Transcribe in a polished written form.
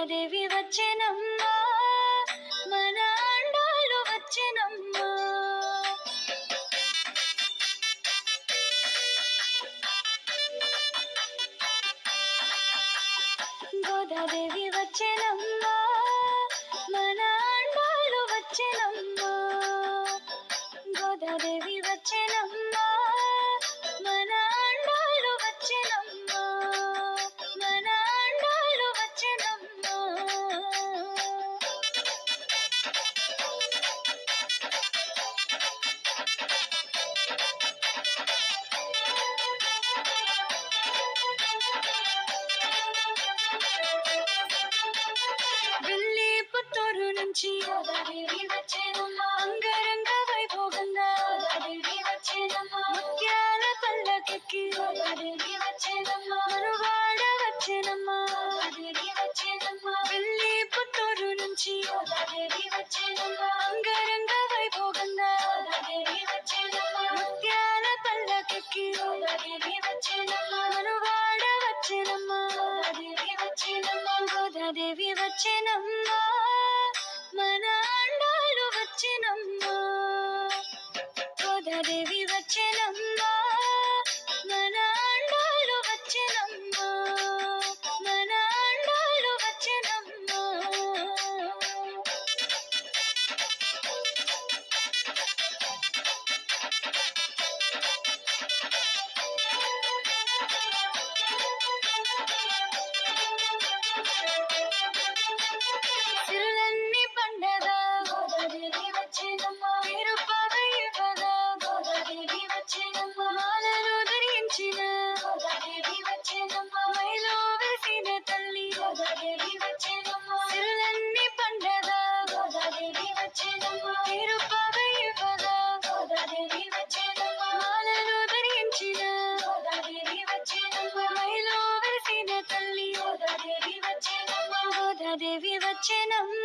గోదాదేవి వచ్చెనమ్మా, మన అండాలు వచ్చెనమ్మా. గోదాదేవి వచ్చెనమ్మా, మన అండాలు వచ్చెనమ్మా. గోదాదేవి వచ్చెనమ్మా, మన అండాలు వచ్చెనమ్మా. మన అండాలు వచ్చెనమ్మా. వెళ్ళి పుత్తూరు నుంచి గోదాదేవి వచ్చెనమ్మా, అంగరంగ వైభోగంగా గోదాదేవి వచ్చెనమ్మా. ముత్యాల పల్లకెక్కి గోదాదేవి వచ్చెనమ్మా, మనువాడ వచ్చెనమ్మా. గోదాదేవి వచ్చెనమ్మా, వెళ్ళి పుత్తూరు నుంచి గోదాదేవి వచ్చెనమ్మా, అంగరంగ వైభోగంగా గోదాదేవి వచ్చెనమ్మా. ముత్యాల పల్లకెక్కి గోదాదేవి వచ్చెనమ్మా, మనువాడ వచ్చెనమ్మా. గోదాదేవి వచ్చెనమ్మా. గోదాదేవి వచ్చెనమ్మా, మన అండాలు వచ్చెనమ్మా. గోదాదేవి వచ్చెనమ్మా, మన అండాలు వచ్చెనమ్మా. మన అండాలు వచ్చెనమ్మా. సిరులన్నీ పండగా గోదాదేవి వచ్చెనమ్మా, నిరుపవై ఇవ్వగా గోదాదేవి వచ్చెనమ్మా. మాలలు ధరించిన గోదాదేవి వచ్చెనమ్మా, మైలో వెలిసిన తల్లి గోదాదేవి వచ్చెనమ్మా. సిరులన్నీ పండగా గోదాదేవి వచ్చెనమ్మా, నిరుపవై ఇవ్వగా గోదాదేవి వచ్చెనమ్మా. మాలలు ధరించిన గోదాదేవి వచ్చెనమ్మా, మైలో వెలిసిన తల్లి గోదాదేవి వచ్చెనమ్మా. గోదాదేవి వచ్చెనమ్మా,